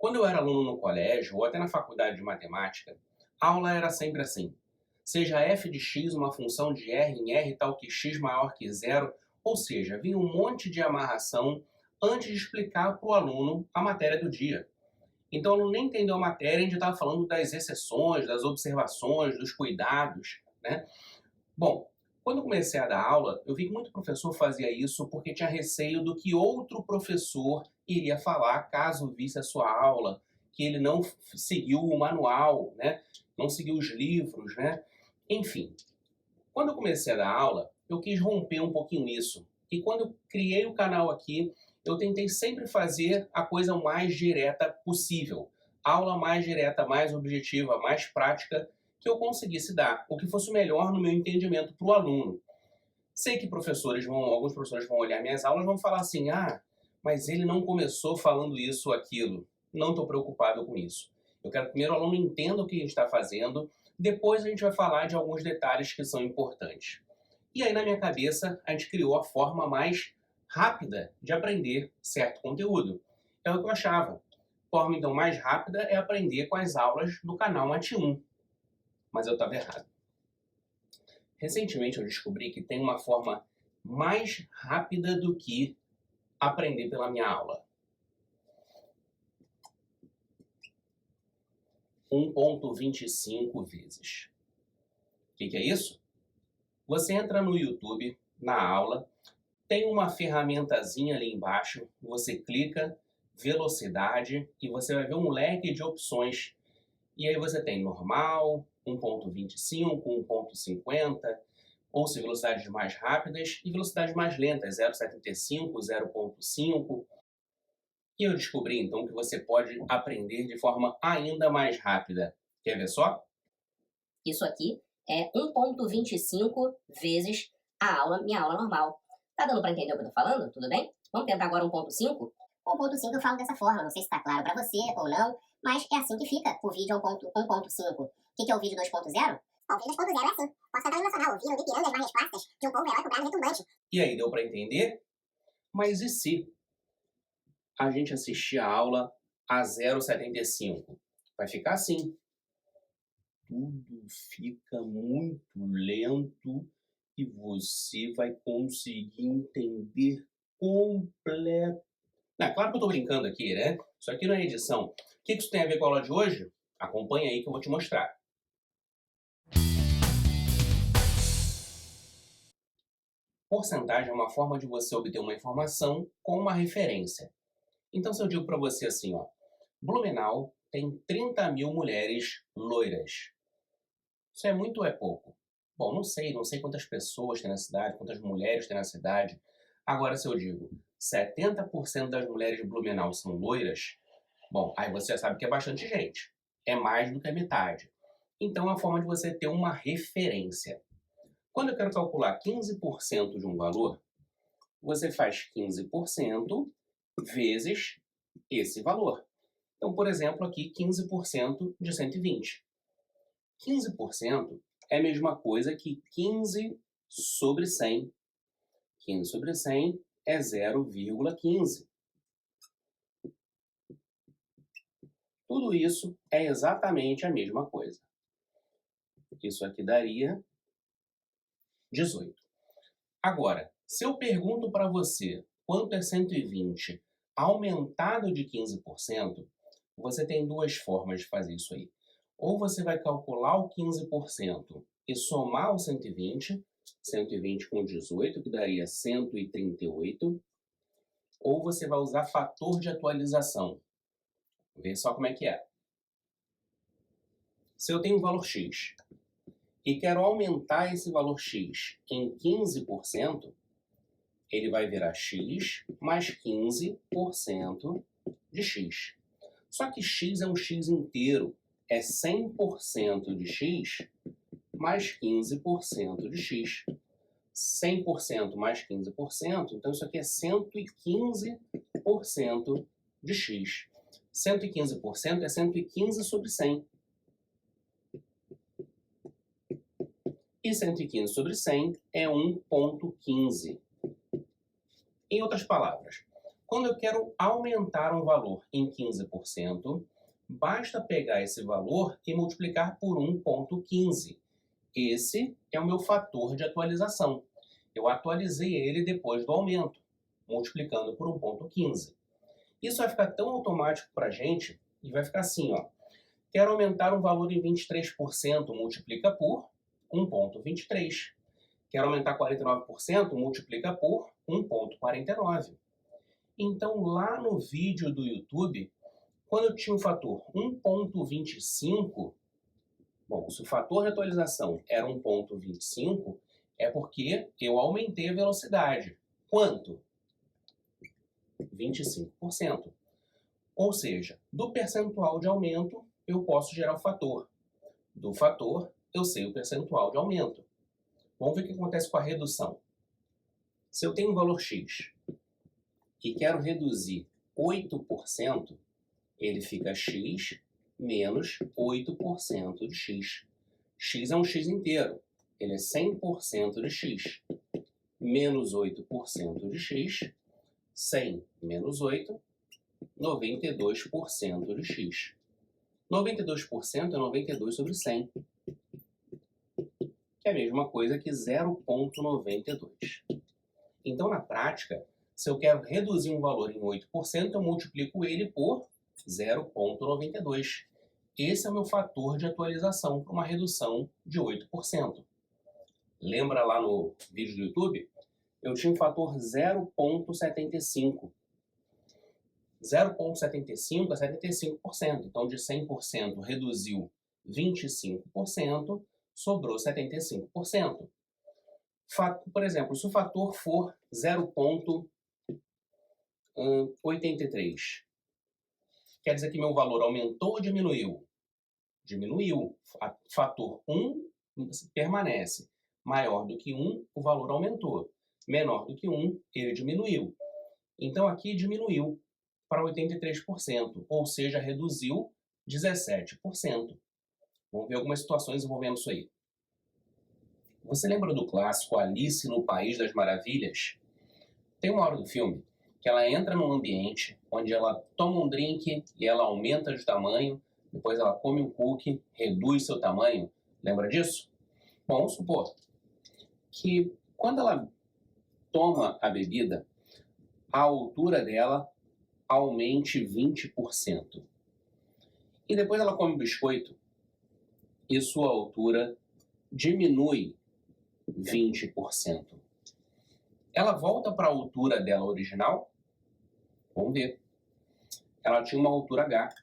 Quando eu era aluno no colégio ou até na faculdade de matemática, a aula era sempre assim. Seja f de x uma função de r em r tal que x maior que zero, ou seja, vinha um monte de amarração antes de explicar para o aluno a matéria do dia. Então o aluno nem entendeu a matéria, a gente estava falando das exceções, das observações, dos cuidados, né? Bom, quando eu comecei a dar aula, eu vi que muito professor fazia isso porque tinha receio do que outro professor iria falar caso visse a sua aula, que ele não seguiu o manual, né? Não seguiu os livros, né? Enfim, quando eu comecei a dar aula, eu quis romper um pouquinho isso. E quando eu criei o canal aqui, eu tentei sempre fazer a coisa mais direta possível. Aula mais direta, mais objetiva, mais prática que eu conseguisse dar, o que fosse o melhor no meu entendimento para o aluno. Sei que alguns professores vão olhar minhas aulas e vão falar assim, mas ele não começou falando isso ou aquilo. Não estou preocupado com isso. Eu quero que primeiro o aluno entenda o que a gente está fazendo, depois a gente vai falar de alguns detalhes que são importantes. E aí, na minha cabeça, a gente criou a forma mais rápida de aprender certo conteúdo. É o que eu achava. A forma, então, mais rápida é aprender com as aulas do canal Mate1. Mas eu estava errado. Recentemente eu descobri que tem uma forma mais rápida do que aprender pela minha aula. 1,25 vezes. O que é isso? Você entra no YouTube, na aula, tem uma ferramentazinha ali embaixo, você clica, velocidade, e você vai ver um leque de opções. E aí você tem normal, 1,25, 1,50, ou se velocidades mais rápidas e velocidades mais lentas, 0,75, 0,5. E eu descobri então que você pode aprender de forma ainda mais rápida. Quer ver só? Isso aqui é 1,25 vezes minha aula normal. Tá dando para entender o que eu tô falando? Tudo bem? Vamos tentar agora 1,5? 1.5 eu falo dessa forma, não sei se está claro para você ou não, mas é assim que fica o vídeo 1.5. O que é o vídeo 2.0? O vídeo 2.0 é assim. Posso tentar emocionar ouvindo e pirando as mais respostas de um povo herói cobrado retumbante. E aí, deu para entender? Mas e se a gente assistir a aula a 0,75? Vai ficar assim. Tudo fica muito lento e você vai conseguir entender completamente. Claro que eu estou brincando aqui, né? Isso aqui não é edição. O que isso tem a ver com a aula de hoje? Acompanha aí que eu vou te mostrar. Porcentagem é uma forma de você obter uma informação com uma referência. Então, se eu digo para você assim, Blumenau tem 30 mil mulheres loiras. Isso é muito ou é pouco? Bom, não sei quantas pessoas tem na cidade, quantas mulheres tem na cidade. Agora, se eu digo 70% das mulheres de Blumenau são loiras, bom, aí você já sabe que é bastante gente. É mais do que a metade. Então, é uma forma de você ter uma referência. Quando eu quero calcular 15% de um valor, você faz 15% vezes esse valor. Então, por exemplo, aqui 15% de 120. 15% é a mesma coisa que 15 sobre 100. 15 sobre 100 é 0,15. Tudo isso é exatamente a mesma coisa. Isso aqui daria 18. Agora, se eu pergunto para você quanto é 120 aumentado de 15%, você tem duas formas de fazer isso aí. Ou você vai calcular o 15% e somar o 120, 120 com 18, que daria 138, ou você vai usar fator de atualização. Vê só como é que é. Se eu tenho um valor x e quero aumentar esse valor x em 15%, ele vai virar x mais 15% de x. Só que x é um x inteiro. É 100% de x mais 15% de x. 100% mais 15%, então isso aqui é 115% de x. 115% é 115 sobre 100. E 115 sobre 100 é 1,15. Em outras palavras, Quando eu quero aumentar um valor em 15%, basta pegar esse valor e multiplicar por 1,15. Esse é o meu fator de atualização. Eu atualizei ele depois do aumento, multiplicando por 1,15. Isso vai ficar tão automático para a gente e vai ficar assim, ó. Quero aumentar um valor em 23%, multiplica por 1,23. Quero aumentar 49%, multiplica por 1,49. Então, lá no vídeo do YouTube, quando eu tinha o fator 1,25, bom, se o fator de atualização era 1,25, é porque eu aumentei a velocidade. Quanto? 25%. Ou seja, do percentual de aumento, eu posso gerar o fator. Do fator, eu sei o percentual de aumento. Vamos ver o que acontece com a redução. Se eu tenho um valor x e quero reduzir 8%, ele fica x menos 8% de x. X é um x inteiro. Ele é 100% de x. Menos 8% de x. 100 menos 8, 92% de x. 92% é 92 sobre 100. Que é a mesma coisa que 0,92. Então, na prática, se eu quero reduzir um valor em 8%, eu multiplico ele por 0,92. Esse é o meu fator de atualização para uma redução de 8%. Lembra lá no vídeo do YouTube? Eu tinha um fator 0,75. 0,75 é 75%. Então, de 100% reduziu 25%, sobrou 75%. Por exemplo, se o fator for 0,83, quer dizer que meu valor aumentou ou diminuiu? Diminuiu. Fator 1 permanece. Maior do que 1, o valor aumentou. Menor do que 1, ele diminuiu. Então, aqui diminuiu para 83%, ou seja, reduziu 17%. Vamos ver algumas situações envolvendo isso aí. Você lembra do clássico Alice no País das Maravilhas? Tem uma hora do filme que ela entra num ambiente onde ela toma um drink e ela aumenta de tamanho, depois ela come um cookie, reduz seu tamanho. Lembra disso? Bom, vamos supor que quando ela toma a bebida, a altura dela aumente 20%. E depois ela come o biscoito e sua altura diminui 20%. Ela volta para a altura dela original? Vamos ver. Ela tinha uma altura H.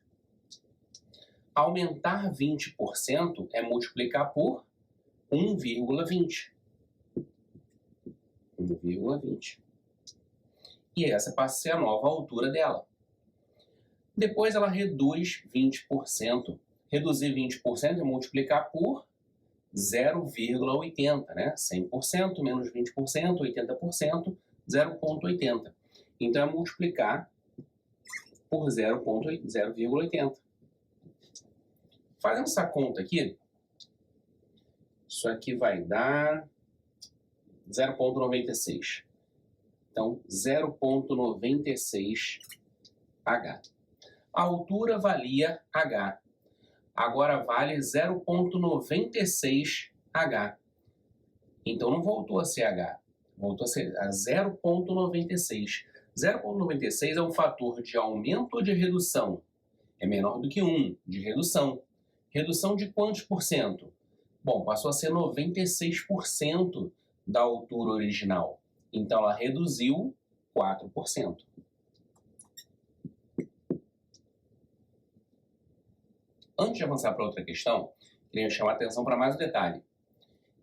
Aumentar 20% é multiplicar por 1,20. 1,20. E essa passa a ser a nova altura dela. Depois ela reduz 20%. Reduzir 20% é multiplicar por 0,80, né? 100% menos 20%, 80%, 0,80. Então é multiplicar por 0,80. Fazendo essa conta aqui, isso aqui vai dar 0,96. Então, 0,96 H. A altura valia H. Agora vale 0,96 H. Então não voltou a ser H, voltou a ser a 0,96. 0,96 é um fator de aumento ou de redução? É menor do que 1, de redução. Redução de quantos por cento? Bom, passou a ser 96% da altura original. Então ela reduziu 4%. Antes de avançar para outra questão, queria chamar a atenção para mais um detalhe.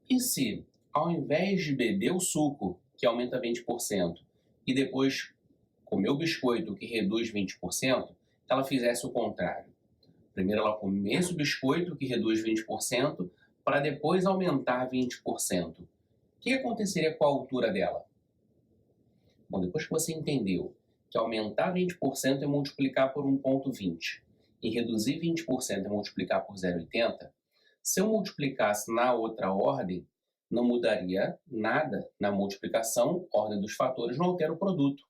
E se, ao invés de beber o suco, que aumenta 20%, e depois comer o biscoito, que reduz 20%, ela fizesse o contrário? Primeiro ela comesse o biscoito, que reduz 20%, para depois aumentar 20%. O que aconteceria com a altura dela? Bom, depois que você entendeu que aumentar 20% é multiplicar por 1,20 e reduzir 20% é multiplicar por 0,80, se eu multiplicasse na outra ordem, não mudaria nada na multiplicação, ordem dos fatores, não altera o produto.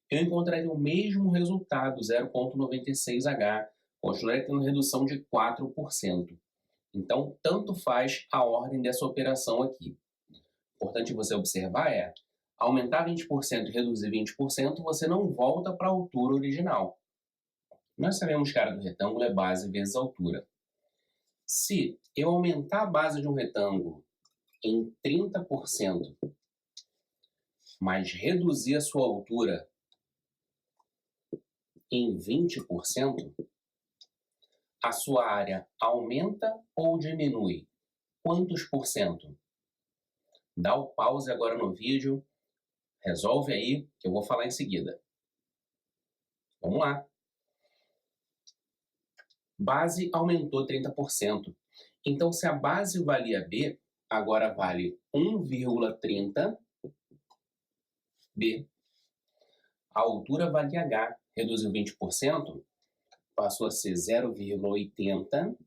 eu encontraria o mesmo resultado, 0,96H, continuaria tendo redução de 4%. Então, tanto faz a ordem dessa operação aqui. Importante você observar é, aumentar 20% e reduzir 20%, você não volta para a altura original. Nós sabemos que a área do retângulo é base vezes altura. Se eu aumentar a base de um retângulo em 30%, mas reduzir a sua altura em 20%, a sua área aumenta ou diminui? Quantos por cento? Dá o pause agora no vídeo, resolve aí, que eu vou falar em seguida. Vamos lá. Base aumentou 30%. Então, se a base valia B, agora vale 1,30 B. A altura vale H, reduziu 20%, passou a ser 0,80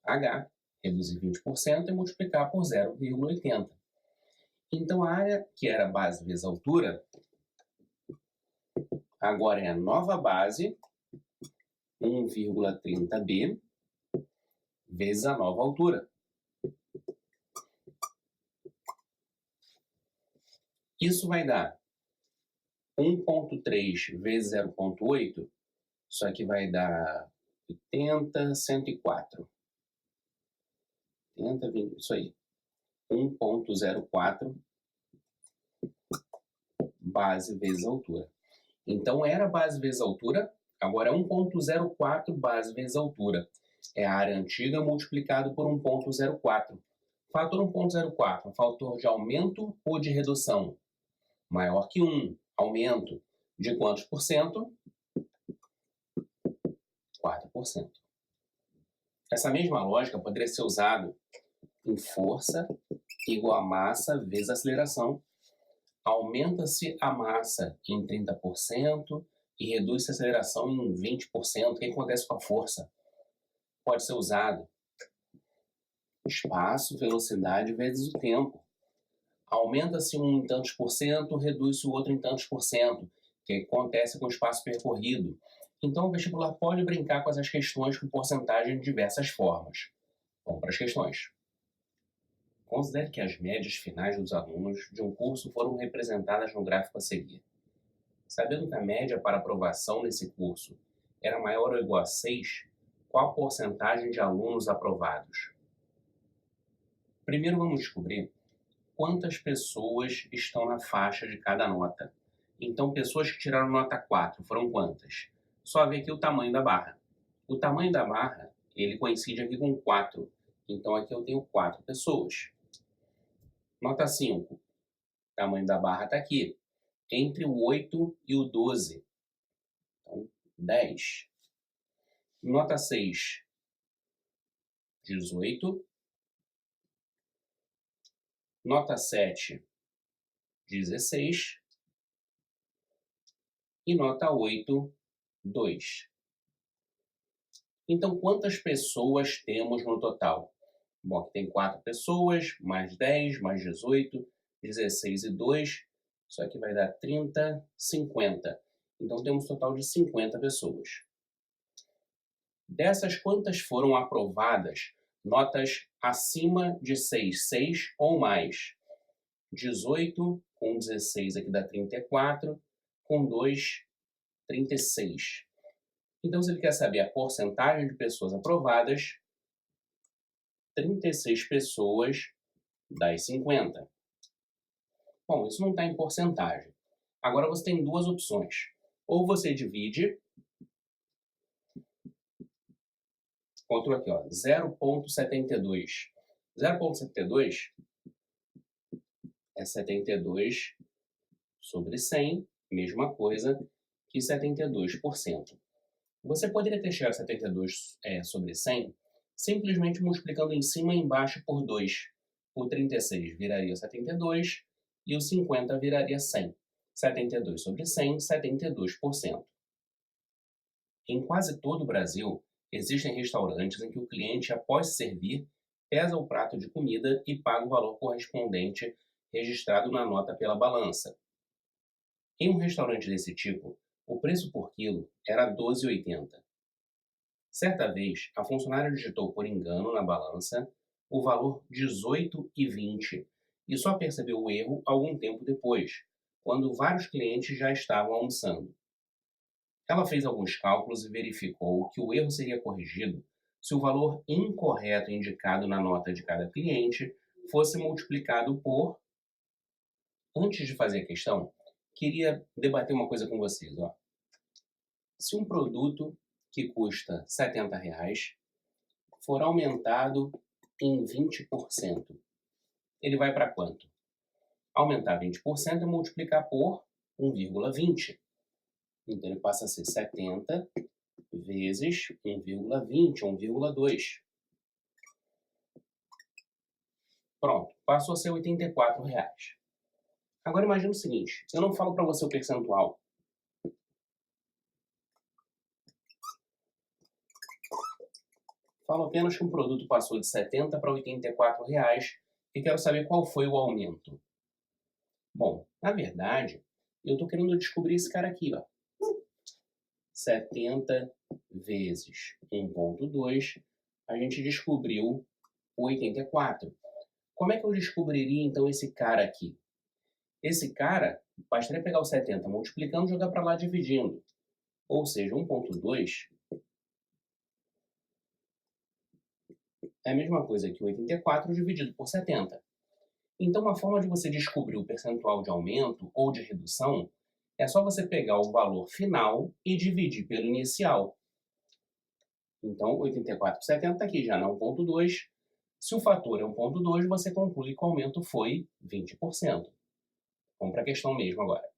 H, reduzir 20% e multiplicar por 0,80. Então, a área que era base vezes altura, agora é a nova base, 1,30B, vezes a nova altura. Isso vai dar 1,3 vezes 0,8, isso aqui vai dar 80, 104. 80, 20, isso aí. 1,04 base vezes altura. Então, era base vezes altura, agora é 1,04 base vezes altura. É a área antiga multiplicado por 1,04. Fator 1,04, um fator de aumento ou de redução? Maior que 1. Aumento de quantos por cento? 4%. Essa mesma lógica poderia ser usada em força igual a massa vezes aceleração. Aumenta-se a massa em 30% e reduz-se a aceleração em 20%. O que acontece com a força? Pode ser usado espaço, velocidade vezes o tempo. Aumenta-se um em tantos por cento, reduz-se o outro em tantos por cento. O que acontece com o espaço percorrido? Então, o vestibular pode brincar com essas questões com porcentagem de diversas formas. Vamos para as questões. Considere que as médias finais dos alunos de um curso foram representadas no gráfico a seguir. Sabendo que a média para aprovação nesse curso era maior ou igual a 6, qual a porcentagem de alunos aprovados? Primeiro vamos descobrir quantas pessoas estão na faixa de cada nota. Então, pessoas que tiraram nota 4 foram quantas? Só ver aqui o tamanho da barra. O tamanho da barra, ele coincide aqui com 4. Então, aqui eu tenho 4 pessoas. Nota 5. O tamanho da barra está aqui. Entre o 8 e o 12. Então, 10. Nota 6. 18. Nota 7. 16. E nota 8, 2. Então, quantas pessoas temos no total? Bom, aqui tem 4 pessoas, mais 10, mais 18, 16 e 2. Isso aqui vai dar 30, 50. Então, temos um total de 50 pessoas. Dessas, quantas foram aprovadas? Notas acima de 6, 6 ou mais. 18 com 16 aqui dá 34, com 2, 36. Então, se ele quer saber a porcentagem de pessoas aprovadas, 36 pessoas das 50. Bom, isso não está em porcentagem. Agora você tem duas opções. Ou você divide, controle aqui, ó, 0,72. 0,72 é 72 sobre 100, mesma coisa que 72%. Você poderia ter chegado a 72 sobre 100 simplesmente multiplicando em cima e embaixo por 2. O 36 viraria 72 e o 50 viraria 100. 72 sobre 100, 72%. Em quase todo o Brasil, existem restaurantes em que o cliente, após servir, pesa o prato de comida e paga o valor correspondente registrado na nota pela balança. Em um restaurante desse tipo, o preço por quilo era R$ 12,80. Certa vez, a funcionária digitou por engano na balança o valor R$ 18,20 e só percebeu o erro algum tempo depois, quando vários clientes já estavam almoçando. Ela fez alguns cálculos e verificou que o erro seria corrigido se o valor incorreto indicado na nota de cada cliente fosse multiplicado por... Antes de fazer a questão, queria debater uma coisa com vocês. Se um produto que custa R$ 70 for aumentado em 20%, ele vai para quanto? Aumentar 20% é multiplicar por 1,20. Então ele passa a ser 70 vezes 1,20, 1,2. Pronto, passou a ser R$ 84. Agora imagina o seguinte, eu não falo para você o percentual. Falo apenas que um produto passou de 70 para R$ 84 e quero saber qual foi o aumento. Bom, na verdade, eu estou querendo descobrir esse cara aqui, 70 vezes 1,2, a gente descobriu o 84. Como é que eu descobriria, então, esse cara aqui? Esse cara, bastaria pegar o 70 multiplicando e jogar para lá dividindo. Ou seja, 1,2 é a mesma coisa que o 84 dividido por 70. Então, uma forma de você descobrir o percentual de aumento ou de redução é só você pegar o valor final e dividir pelo inicial. Então, 84 por 70 está aqui, já não 1,2. Se o fator é 1,2, você conclui que o aumento foi 20%. Vamos para a questão mesmo agora.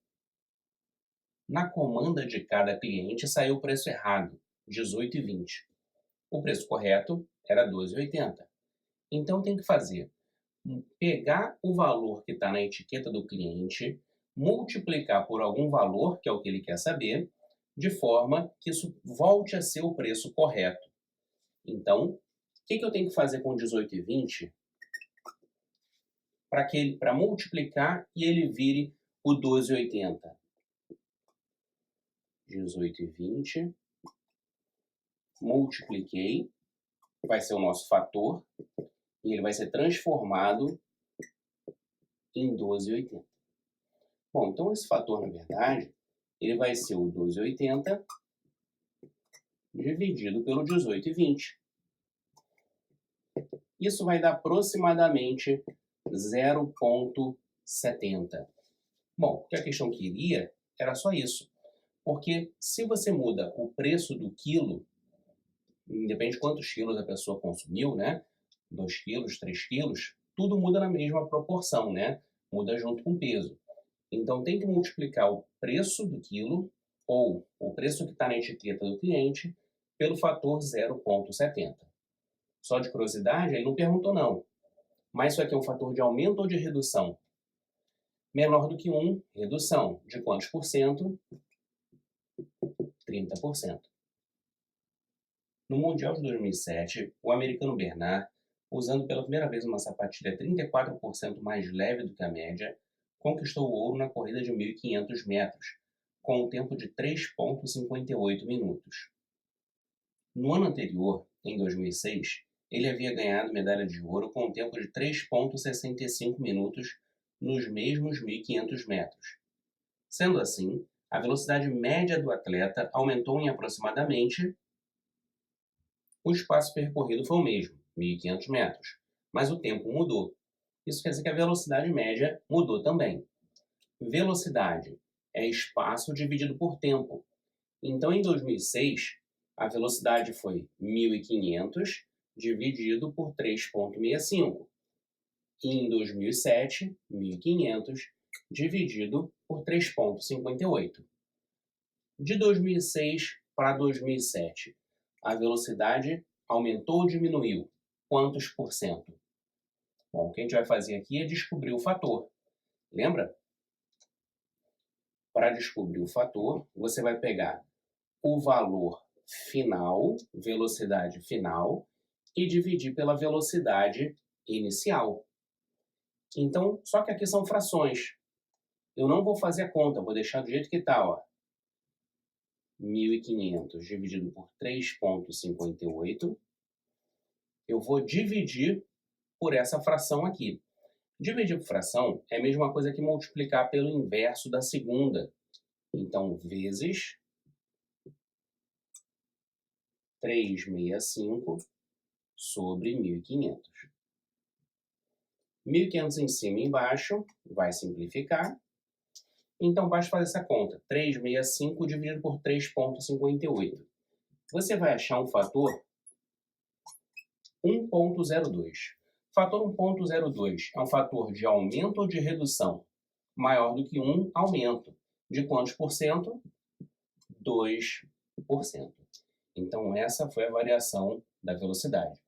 Na comanda de cada cliente saiu o preço errado, R$ 18,20. O preço correto era R$ 12,80. Então tem que fazer, pegar o valor que está na etiqueta do cliente, multiplicar por algum valor, que é o que ele quer saber, de forma que isso volte a ser o preço correto. Então, o que eu tenho que fazer com 18,20 para multiplicar e ele vire o 12,80? 18,20, multipliquei, vai ser o nosso fator, e ele vai ser transformado em 12,80. Bom, então esse fator, na verdade, ele vai ser o 12,80 dividido pelo 18,20. Isso vai dar aproximadamente 0,70. Bom, o que a questão queria era só isso. Porque se você muda o preço do quilo, independente de quantos quilos a pessoa consumiu, né? 2 quilos, 3 quilos, tudo muda na mesma proporção, né? Muda junto com o peso. Então tem que multiplicar o preço do quilo, ou o preço que está na etiqueta do cliente, pelo fator 0,70. Só de curiosidade, ele não perguntou não. Mas isso aqui é um fator de aumento ou de redução? Menor do que 1, redução. De quantos por cento? 30%. No Mundial de 2007, o americano Bernard, usando pela primeira vez uma sapatilha 34% mais leve do que a média, conquistou o ouro na corrida de 1.500 metros, com um tempo de 3,58 minutos. No ano anterior, em 2006, ele havia ganhado medalha de ouro com um tempo de 3,65 minutos nos mesmos 1.500 metros. Sendo assim, a velocidade média do atleta aumentou em aproximadamente... O espaço percorrido foi o mesmo, 1.500 metros, mas o tempo mudou. Isso quer dizer que a velocidade média mudou também. Velocidade é espaço dividido por tempo. Então, em 2006, a velocidade foi 1.500 dividido por 3,65. E em 2007, 1.500 dividido por 3,58. De 2006 para 2007, a velocidade aumentou ou diminuiu? Quantos por cento? Bom, o que a gente vai fazer aqui é descobrir o fator. Lembra? Para descobrir o fator, você vai pegar o valor final, velocidade final, e dividir pela velocidade inicial. Então, só que aqui são frações. eu não vou fazer a conta, vou deixar do jeito que está, ó. 1.500 dividido por 3,58. Eu vou dividir por essa fração aqui. Dividir por fração é a mesma coisa que multiplicar pelo inverso da segunda. Então, vezes 365 sobre 1.500. 1.500 em cima e embaixo, vai simplificar. Então, basta fazer essa conta. 365 dividido por 3,58. Você vai achar um fator 1,02. Fator 1,02 é um fator de aumento ou de redução maior do que 1 aumento. De quantos por cento? 2%. Então, essa foi a variação da velocidade.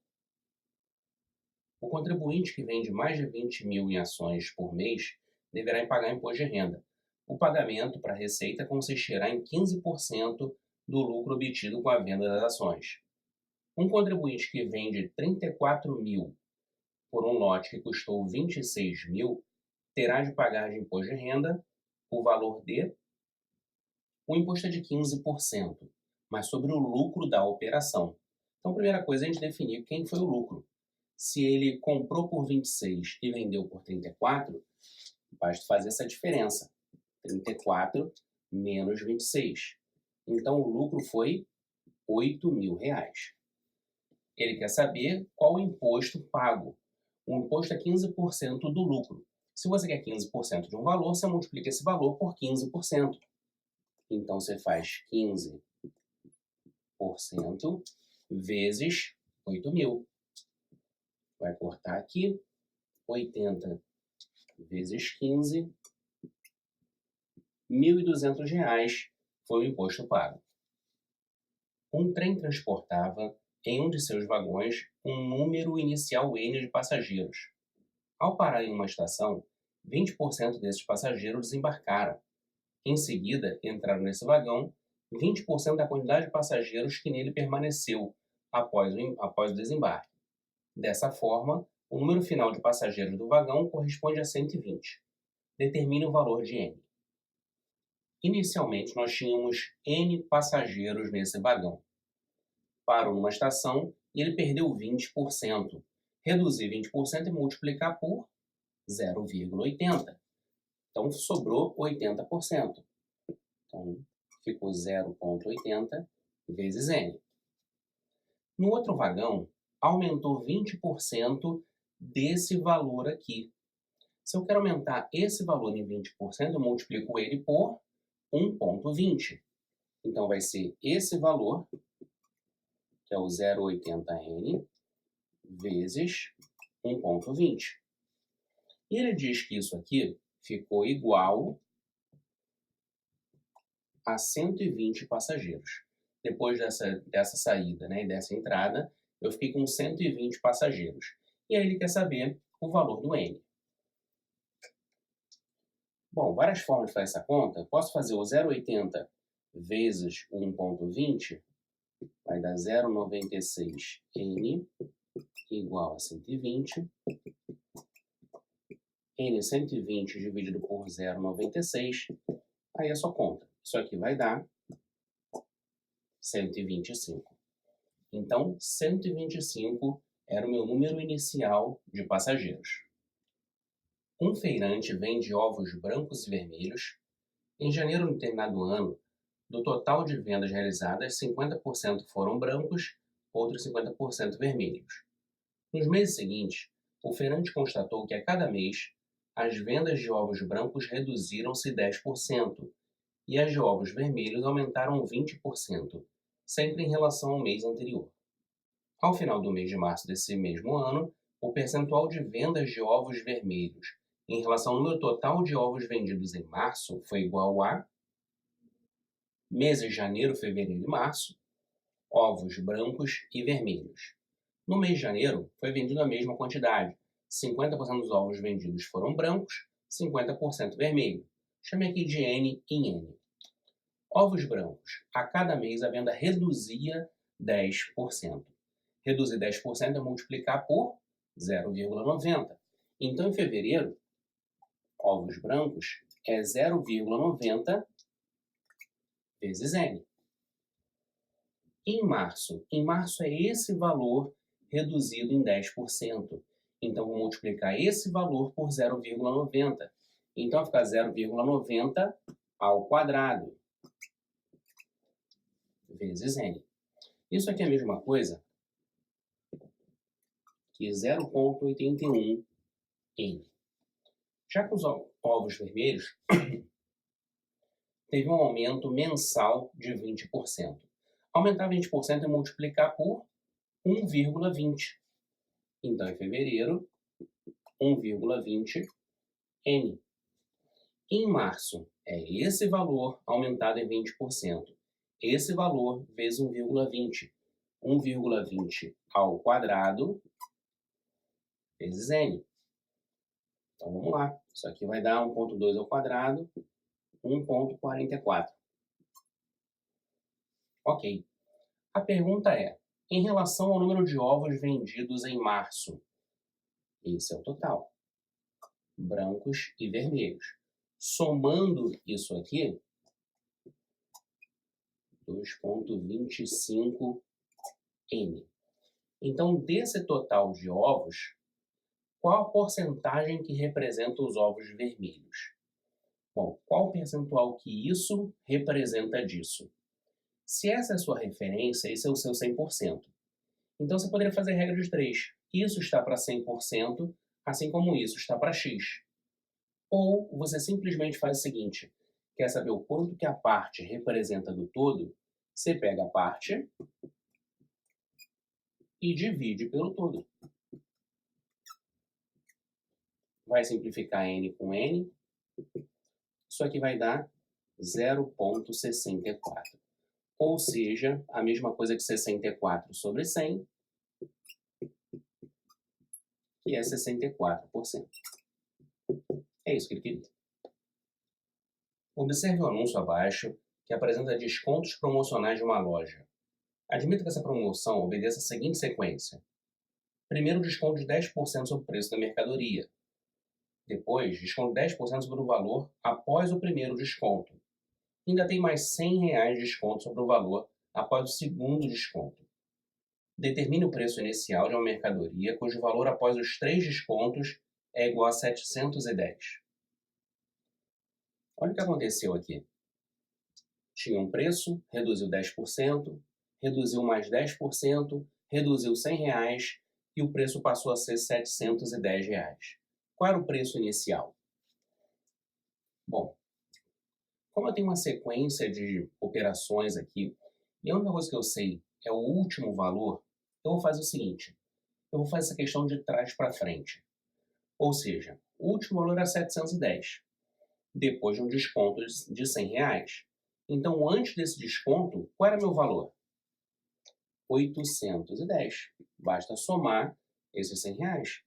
O contribuinte que vende mais de 20 mil em ações por mês deverá pagar imposto de renda. O pagamento para a Receita consistirá em 15% do lucro obtido com a venda das ações. Um contribuinte que vende 34 mil por um lote que custou 26 mil terá de pagar de imposto de renda o valor de... O imposto é de 15%, mas sobre o lucro da operação. Então, a primeira coisa é a gente definir quem foi o lucro. Se ele comprou por 26 e vendeu por 34, basta fazer essa diferença. 34 menos 26. Então, o lucro foi R$8.000. Ele quer saber qual o imposto pago. O imposto é 15% do lucro. Se você quer 15% de um valor, você multiplica esse valor por 15%. Então, você faz 15% vezes 8.000. Vai cortar aqui. 80 vezes 15. R$1.200 foi o imposto pago. Um trem transportava em um de seus vagões um número inicial N de passageiros. Ao parar em uma estação, 20% desses passageiros desembarcaram. Em seguida, entraram nesse vagão 20% da quantidade de passageiros que nele permaneceu após o desembarque. Dessa forma, o número final de passageiros do vagão corresponde a 120. Determine o valor de N. Inicialmente, nós tínhamos N passageiros nesse vagão. Parou numa estação e ele perdeu 20%. Reduzir 20% e multiplicar por 0,80. Então, sobrou 80%. Então, ficou 0,80 vezes N. No outro vagão, aumentou 20% desse valor aqui. Se eu quero aumentar esse valor em 20%, eu multiplico ele por 1,20. Então, vai ser esse valor, que é o 0,80N, vezes 1,20. E ele diz que isso aqui ficou igual a 120 passageiros. Depois dessa saída, né, e dessa entrada, eu fiquei com 120 passageiros. E aí ele quer saber o valor do N. Bom, várias formas de fazer essa conta. Posso fazer o 0,80 vezes 1,20, vai dar 0,96N igual a 120. N 120 dividido por 0,96, aí é só conta. Isso aqui vai dar 125. Então, 125 era o meu número inicial de passageiros. Um feirante vende ovos brancos e vermelhos. Em janeiro de um determinado ano, do total de vendas realizadas, 50% foram brancos, outros 50% vermelhos. Nos meses seguintes, o feirante constatou que a cada mês, as vendas de ovos brancos reduziram-se 10% e as de ovos vermelhos aumentaram 20%, sempre em relação ao mês anterior. Ao final do mês de março desse mesmo ano, o percentual de vendas de ovos vermelhos em relação ao número total de ovos vendidos em março foi igual a meses de janeiro, fevereiro e março, ovos brancos e vermelhos. No mês de janeiro, foi vendido a mesma quantidade. 50% dos ovos vendidos foram brancos, 50% vermelho. Chamei aqui de N em N. Ovos brancos. A cada mês a venda reduzia 10%. Reduzir 10% é multiplicar por 0,90. Então, em fevereiro, ovos brancos é 0,90 vezes N. Em março é esse valor reduzido em 10%. Então, vou multiplicar esse valor por 0,90. Então, vai ficar 0,90 ao quadrado vezes N. Isso aqui é a mesma coisa que 0,81 N. Já que os ovos vermelhos teve um aumento mensal de 20%. Aumentar 20% é multiplicar por 1,20. Então, em fevereiro, 1,20 N. Em março, é esse valor aumentado em 20%. Esse valor vezes 1,20. 1,20 ao quadrado vezes N. Então, vamos lá. Isso aqui vai dar 1,2 ao quadrado, 1,44. Ok. A pergunta é, em relação ao número de ovos vendidos em março, esse é o total, brancos e vermelhos. Somando isso aqui, 2,25 N. Então, desse total de ovos, qual a porcentagem que representa os ovos vermelhos? Bom, qual o percentual que isso representa disso? Se essa é a sua referência, esse é o seu 100%. Então, você poderia fazer a regra de 3. Isso está para 100%, assim como isso está para x. Ou você simplesmente faz o seguinte, quer saber o quanto que a parte representa do todo? Você pega a parte e divide pelo todo. Vai simplificar n com n. Isso aqui vai dar 0,64. Ou seja, a mesma coisa que 64 sobre 100, que é 64%. É isso que ele queria. Observe o anúncio abaixo, que apresenta descontos promocionais de uma loja. Admita que essa promoção obedeça a seguinte sequência. Primeiro, desconto de 10% sobre o preço da mercadoria. Depois, desconto de 10% sobre o valor após o primeiro desconto. Ainda tem mais R$100 de desconto sobre o valor após o segundo desconto. Determine o preço inicial de uma mercadoria cujo valor após os 3 descontos é igual a 710. Olha o que aconteceu aqui. Tinha um preço, reduziu 10%, reduziu mais 10%, reduziu R$100 e o preço passou a ser R$710. Qual era o preço inicial? Bom, como eu tenho uma sequência de operações aqui, e a única coisa que eu sei é o último valor, eu vou fazer o seguinte, eu vou fazer essa questão de trás para frente. Ou seja, o último valor era 710, depois de um desconto de R$100. Então, antes desse desconto, qual era meu valor? 810. Basta somar esses R$100.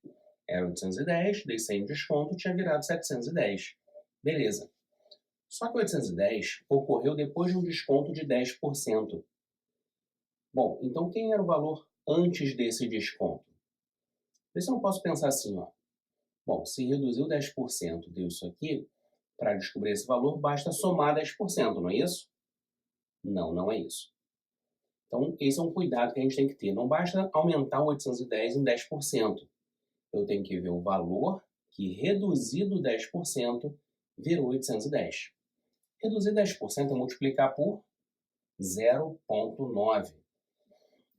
Era 810, dei 100 de desconto, tinha virado 710. Beleza. Só que 810 ocorreu depois de um desconto de 10%. Bom, então quem era o valor antes desse desconto? Por isso eu não posso pensar assim, ó. Bom, se reduziu 10% deu isso aqui, para descobrir esse valor, basta somar 10%, não é isso? Não, não é isso. Então, esse é um cuidado que a gente tem que ter. Não basta aumentar o 810 em 10%. Eu tenho que ver o valor que, reduzido 10%, virou 810. Reduzir 10% é multiplicar por 0,9.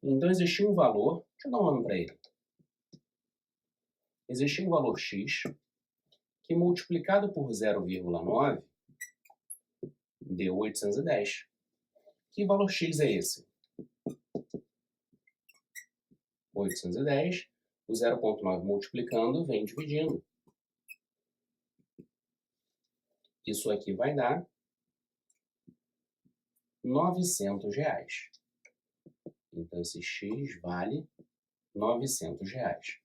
Então, existia um valor, deixa eu dar um nome para ele. Existia um valor x que, multiplicado por 0,9, deu 810. Que valor x é esse? 810. O 0,9 multiplicando vem dividindo. Isso aqui vai dar R$900. Então, esse x vale R$900.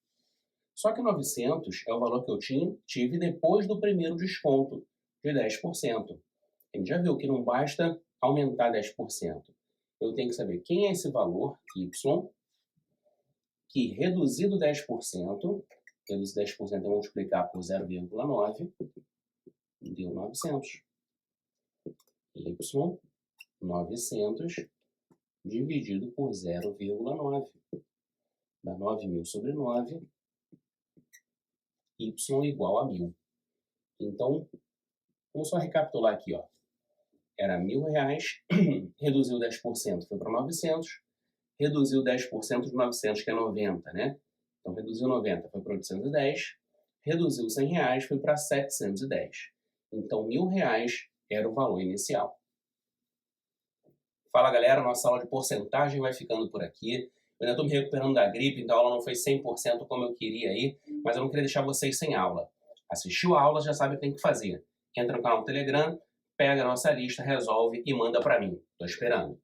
Só que 900 é o valor que eu tive depois do primeiro desconto de 10%. A gente já viu que não basta aumentar 10%. Eu tenho que saber quem é esse valor, y, que reduzido 10%, reduzir 10% é multiplicar por 0,9, deu 900. Y, 900 dividido por 0,9. Dá 9.000 sobre 9. Y igual a 1.000. Então, vamos só recapitular aqui, ó. Era R$1.000, reduziu 10%, foi para 900, reduziu 10% de 900, que é 90, né? Então, reduziu 90, foi para 810, reduziu R$100, foi para 710. Então, R$1.000 era o valor inicial. Fala, galera, nossa aula de porcentagem vai ficando por aqui. Eu ainda estou me recuperando da gripe, então a aula não foi 100% como eu queria aí, mas eu não queria deixar vocês sem aula. Assistiu a aula, já sabe o que tem que fazer. Entra no canal do Telegram, pega a nossa lista, resolve e manda para mim. Tô esperando.